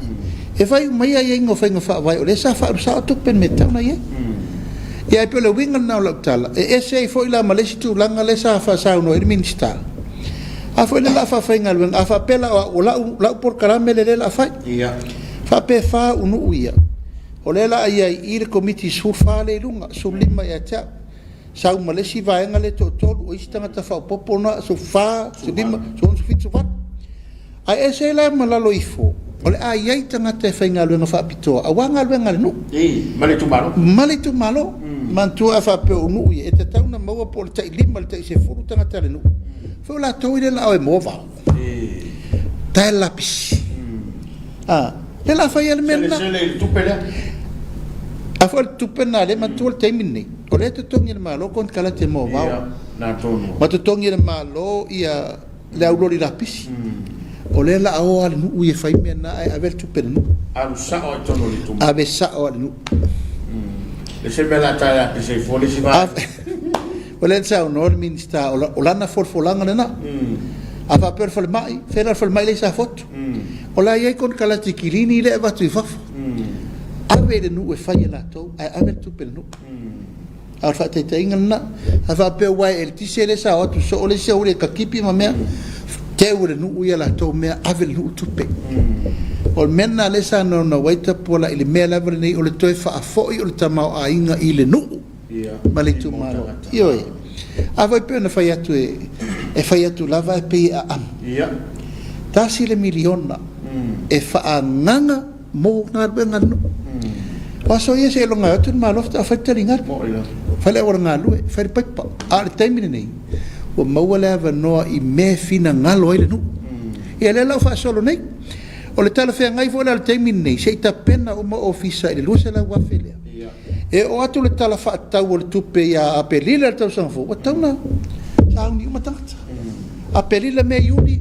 e fai mai ai ngo fai ngo fa vai o le sa fa sa tu pen meta na ye e ai pelo winga na la tala e se foi la malesi tu langa le sa fa sa no minister a foi la fa fai nga luenga a fa pela o la por caramele le la fai fa pe fa unu uia o le la ai i le komiti su fa le lunga su lima ya cha sa uma le si vai ngale to o istanga ta fa popo na so fa so lima so fit so fa ai ese la malalo ifo ole ai ai tanga te fainga lu nga fa pito a wanga lu nga no mali tu malo man tu fa pe no e te tauna mo po te lima te se furu tanga te no fo la to ile la o mo va ta la pis le la fa yel menna se tu pele a fo tu penale man tu te minni o le te tongi le malo kon kala te mo va na tonu ma te tongi le malo ia le aulori la pisi o le la o ale nu e fai mena ai aver tu per nu a sa o tonu li tu ave sa o ale nu le se bela ta la pisi fo le si va o le sa o nor minista o la na folanga na a fa per fol mai fera fol mai le sa foto o la ia kon kala te kilini le va tu fa ave de nu e fai la to ai aver tu per nu a fa te ingana a fa pe wai el ti se le sa o tu so le se o le kakipi ma me te ure nu ia la to me ave nu tupe o menna le sa no no waita pola ile me la verne o le toe fa fo i o le tama a inga ile nu ma le tu malo io a voi pe na fai atu e fai atu lava e pe a am ta si le miliona e fa nganga mo ngar benga nu paso ye se lo nga tu malo fa fa ringar fa le ora ngalu fa ri pa a le termine nei o mawala va no i me fina ngalo ile nu e le la fa solo nei o le tala fe ngai fo le termine nei se ta pena o ma ofisa ile lu se la wa fele e o atu le tala fa ta o le tupe ya apelila ta san fo o tauna sa uni uma tata apelila me yuni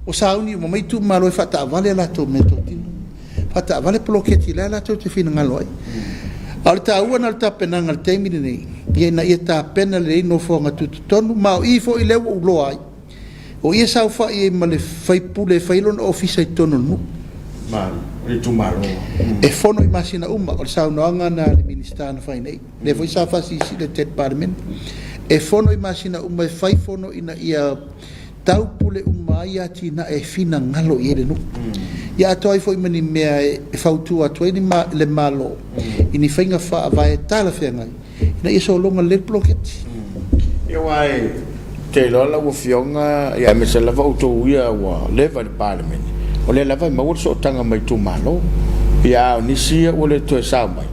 o sa uni mo mai tu malo fa ta vale la to me to tino fa ta vale poloketi la to te fina ngalo ai al ta ua na ta pena ngal termine nei ye na ye ta pena le no fo nga tu tonu ma i fo i le o lo ai o ye sa fa i ma le fai pule fai lon office tonu nu ma le tu malo e fono i masina uma o sa no nga na le minister na fai nei le foi sa fa si le tet parliament e fono i masina uma fai fono ina ia tau pule uma ia tina e fina ngalo i le nu ya toi foi mani mea e fautu atu ni ma le malo ini fainga fa vai tala fenga ina iso longa le bloketi eu ai te lola o fionga ya me se lava auto ia wa leva de parliament o le lava ma so tanga mai tu malo ya ni sia o le to sa mai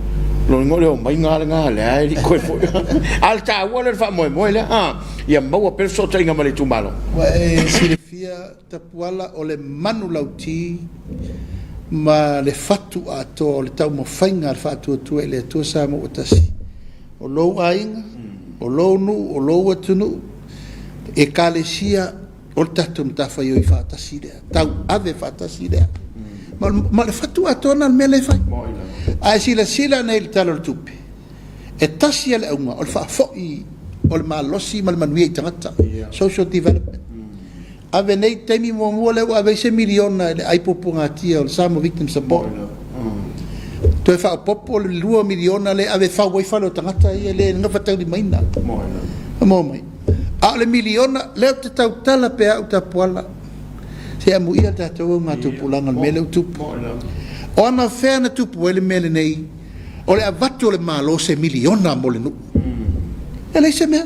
lo ngole o mai nga le ai ko fo alta o le fa mo le ya ma o perso tanga mai tu malo wa silifia tapuala o le manu lauti ma le fatu a to le tau mo fainga le fatu tu le to sa mo tasi o lo ainga o lo nu o lo atunu e kalesia o tatum ta fa yo fa tasi de tau ave fa tasi de ma le fatu a to na me le fa ai sila nei talo tupe e tasi le unga o fa fo i o le malosi mal manui tangata social development ave nei temi mo le ave se miliona ai popunga tia o samo victim support to fa popo le 2 miliona le ave fa wai fa lo tangata ia le nga fa tau di maina mo mai A le miliona leo te tautala pe au Tapuala. Se amu ia tātou ngā tupulanga me leo tupu. O ana whea na tupu ele mele nei. O le avatu o le malo se miliona mo le nu. E le se mea.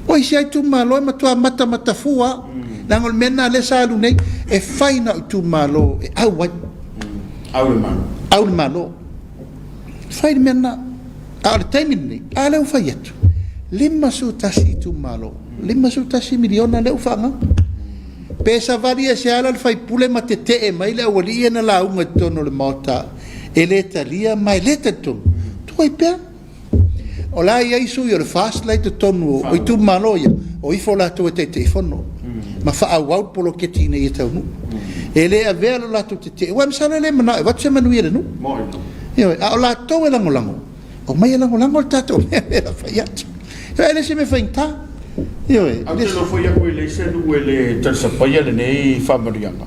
O isi ai tu malo e matua mata fua. Nang o le mena le salu nei. E whaina o tu malo e au wai. Au le malo. Whaina mena. A le taimin nei. A leo whai atu. 5 sutasi tu malo. 5 sutasi miliona leo whanga. Pesa varia se ala le faipule ma te e mai le awalia na launga tono le mauta. E le talia mai le te tonu. Tuai pea. O la ia isu i o le fast lai te tonu o i tu maloia. O ifo la tu e te ifono. Ma wha au au polo ke tine i tau nu. E le a vea la tu te. Wa msana le mana e watu se manu i re nu. A o la tau e lango lango. O mai e lango lango le tato. Mea mea whai atu. E le se me whainta. Au te lo foi aku ele se nu ele te sapaia le nei famarianga.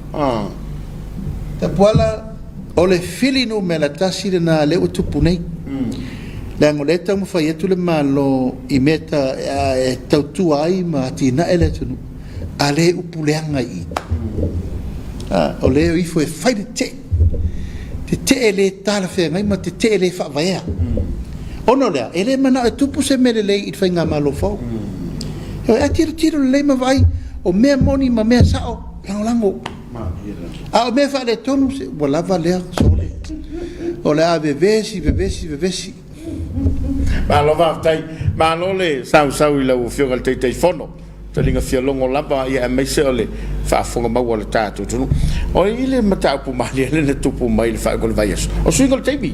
Tapuala o le fili no me la tasi le na le utupu nei. Le ngoleta mo fai etu le malo i meta e tautua ai ma tina ele tunu. A le upuleanga i. O le o ifo e fai de te. Te ele tala whea ngai ma te ele whaavaya. Ono lea, ele mana e tupu se mele lei i whai ngā malo fau. E tiro le ma vai o mea moni ma mea sao lango a o mea fa le tonu se wala va le sole o le ave vesi ma lo va tai ma lo le sau i la ufio al te fono te linga fia longo lava ia me se ole fa fonga ma wala tatu tu o ile mata pu ma le tupu mai le fa gol vai o swingo te bi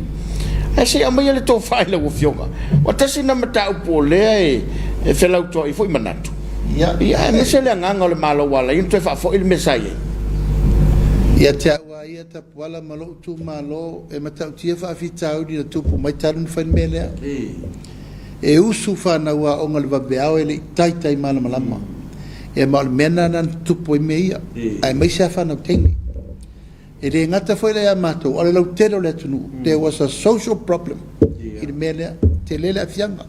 e se a mai le to fa le ufio o tasi na mata pu le e fela to i foi manatu ia me se le nganga le malo wala i te fa fo il mesai ia te wa ia Tapuala malo tu malo e mata tia fa fitau di tupu mai talu fa mele e usu fa na wa ongal va beao ele tai malama e mal mena nan tupu i meia ai mai se fa na teni e le ngata foi le amato o le lo tero le tunu there was a social problem in mele te le fianga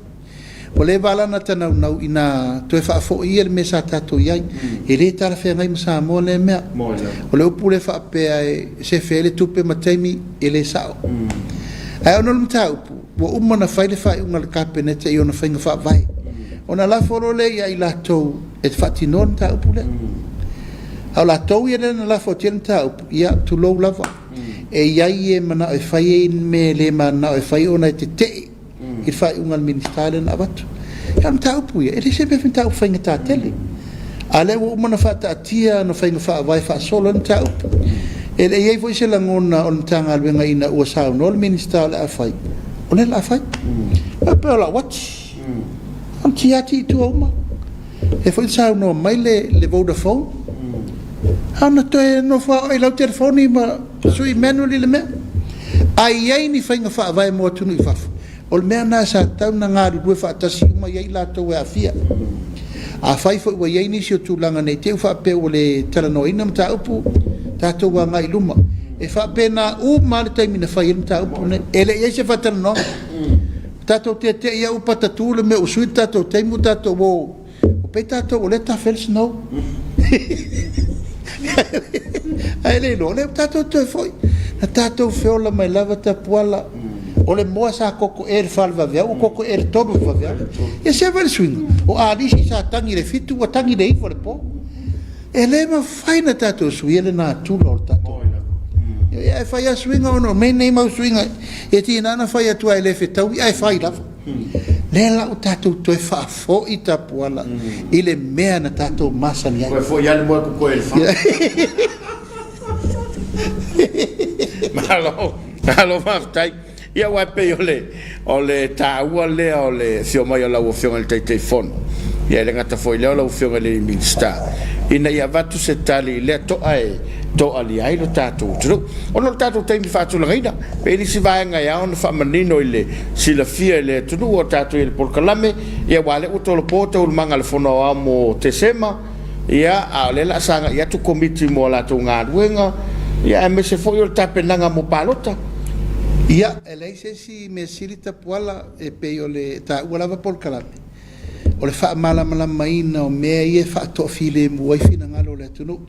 o le vala na tana nau ina to fa fo i el mesa tato yai e le tara fe ngai msa mo le mea o le upule fa pe se fele tupe matemi e le sao ai ono le mta upu o umana fai le fai unga le kapenete i ona fainga fa vai ona la foro le ia i la tou e fati non ta upu le au la tou ia le na la fo tien ta upu ia tu lou lava e iai e mana e fai e me le mana e fai ona te te il fa un al ministero na bat ya mta puia ele se be mta fainga ta tele ale o mana fa ta tia no fainga fa vai fa solo mta ele ei foi se la ngona on tanga al venga ina o sa no al ministero a fai on la fai pa la what on tiati tu oma e foi sa no mai le Vodafone ana to no fa e la telefoni ma sui manually le me ai ni fainga fa vai mo tu ni fa o le mea na sa tau na ngāru due whaatasi uma iei lātou e a fia. A whai fo ua iei nisi o tūlanga nei teu whape o le talano ina mta upu tātou wa ngai luma. E whape na ma le taimina whai mta upu ne. Ele iei se whatalano. Tātou te ia upa tatūle me usui tātou taimu tātou o pe tātou o le ta fel snow. Ai le lo le tātou te foi. Na tātou whiola mai lava Tapuala. O le moa sa koko e falva vea o koko e tobu fa vea e se va swing o alisi sa tangi le fitu o tangi le ifo le po e le ma faina tato suile na tulo tato e fai a swing no me nei ma swing e ti na fai a tua ele fetau e fai la le la o tato to e fa fo i Tapuala i le mea na tato masa ni ai fo ya le mo ko e fa malo tai ia wa pe o le taua le o le fio mai la o fio el te fono ia le ngata foi le o fio le minister ina ia vatu se tali le to ali ai lo tatu tru o no tatu te mi fatu la reina pe ni si vai nga ia on fa manino ile si la fia le tu o tatu il por kalame ia wale o to lo poto o manga le fono amo te sema ia a le la sanga ia tu komiti mo la tu nga wenga ia me se foi o tapenanga mo palota. Ia, ele se si me siri Tapuala e pe o le ta ua lava por kalame. o le wha malama ina o mea ia wha toa file mu waifina ngalo le tunu.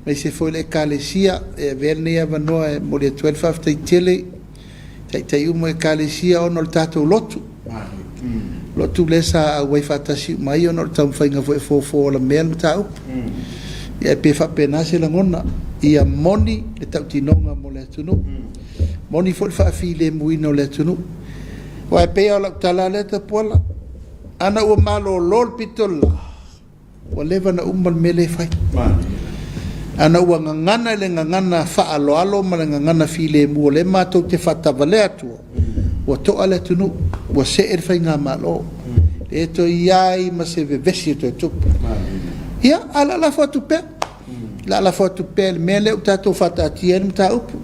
Mai se foi le ekalesia e verne ia vanoa e mo le 12 after tele tai umo ekalesia ono le tatou lotu. Lotu le sa a waifa tasi mai ono le tau whainga foi fofo la mea le tau. Ia pe wha pena se la ngona ia moni le tau tinonga mo le tunu. Moni foi wha file mu ino le tunu. Wa e pea o la tala le Tapuala. Ana ua malo lol pitola. Wa leva na umal mele fai. Ana ua ngangana le ngangana wha alo alo ma le ngangana file mua le mātou te whatawale atua. Wa toa le tunu, wa se e fai ngā malo. E to iai ma se vevesi to e tupu. Ia, ala la fatu pe. La la fatu pe, me le utato whata atia ni mta upu.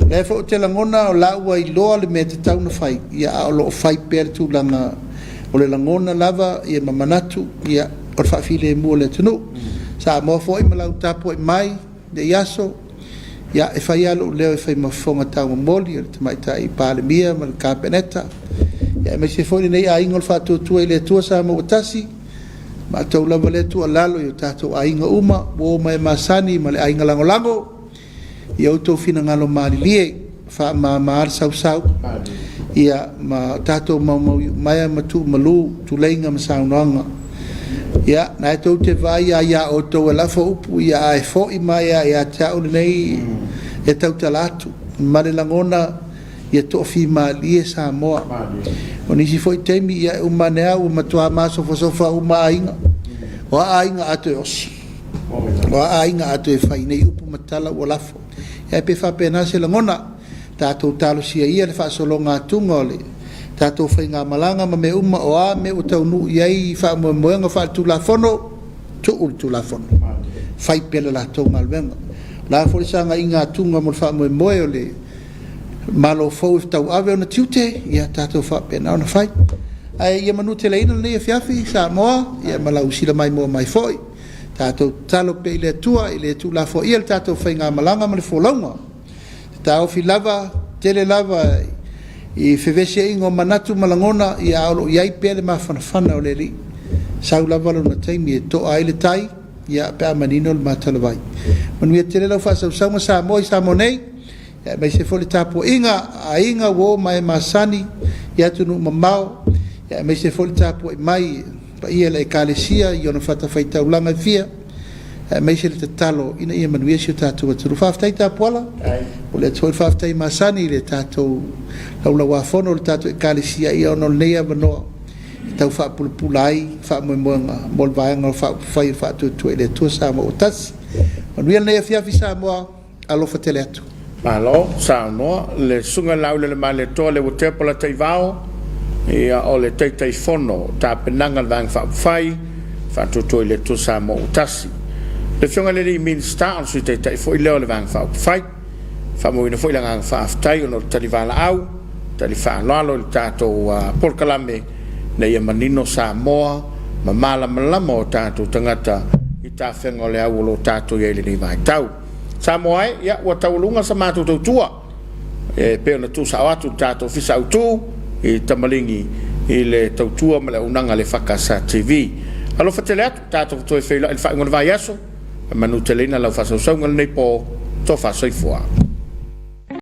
Le fa o te langona o la ua i loa le me te tauna fai. Ia a o lo fai pe tu langa o le langona lava, ia mamanatu, ia o wha file mua le tunu. Sa mo fo i malau tapo i mai de yaso ya e fai alo leo e fai mafonga tau moli o te mai tai pale mia ma le kapeneta ya me se foi nei a ingol fatu tu ile tua sa mo tasi ma tau lava le tua lalo yo tato a inga uma wo mai masani ma le a inga lango lango yo to fina ngalo mali lie fa ma mar sau sau ya ma tato ma mai ma tu malu tu lenga ma sa nanga ya na to te vai ya o to la fo upu ya e fo i mai ya tau nei e tau talatu mare langona ya to fi mali Samoa o ni si foi temi ya umanea o matua maso fo sofa uma ainga o ainga atu os o ainga atu e fai nei upu matala o lafo ya pe fa pena se langona ta to talo sia ia le fa solonga tungole tato fai ngā malanga ma me uma o a me o tau nu iai wha moenga wha tu la fono tu ul tu la fono fai pele la tau malvenga la fori sanga i ngā tunga mo wha moe o le malo fau if tau ave o na tiute ia tato wha pena o na fai ai ia manu te leina nei e fiafi Samoa ia malau sila mai mua mai foi tato talo pe ile tua ile tu la fo ia tato fai ngā malanga ma le folaunga tau fi lava tele lava i fevese ingo manatu malangona i aolo iai pele mawhanawhana o le li sau lavalo na taimi e to aile tai ia pe a manino le matalawai manu ia tele lau whasau saunga Samoa i Samoa nei ia mai se foli tapo inga a inga wo mai masani ia tunu mamao ia mai se foli tapo i mai pa ia le ekalesia i ona whatawhai taulanga fia mai se le te talo ina ia manuia si o tātou aturu whaftai Tapuala o le toi whaftai masani le tātou laula wafono le tātou e kālesia ia ono lea manoa tau whaapulapula ai whaamoemoanga mo le vaenga o whaapufai whaatutua i le tua Samoa o tasi manuia lea fiafi Samoa alofa tele atu Malo, Samoa, le sunga Laauliolemalietoa le watepola taivao ia o le taitaifono tāpenanga le vaenga whaapufai whaatutua i le tua Samoa o tasi le fionga le minister on sui tai foi leo le vang fa fight fa mo ina foi la ngang fa aftai no talivala au talifa lalo le tato por kalame na ia manino Samoa ma mala malamo tato tangata i ta fenga le au lo tato ye le vai tau Samoa ya wa taulunga sa matu tua e pe na tu sa atu tato fisa utu i tamalingi i le tautua ma le unanga le fakasa TV alo fatele tato to e fe il fa ngol vai aso manu telena la fa so ngal nei po to fa so i fua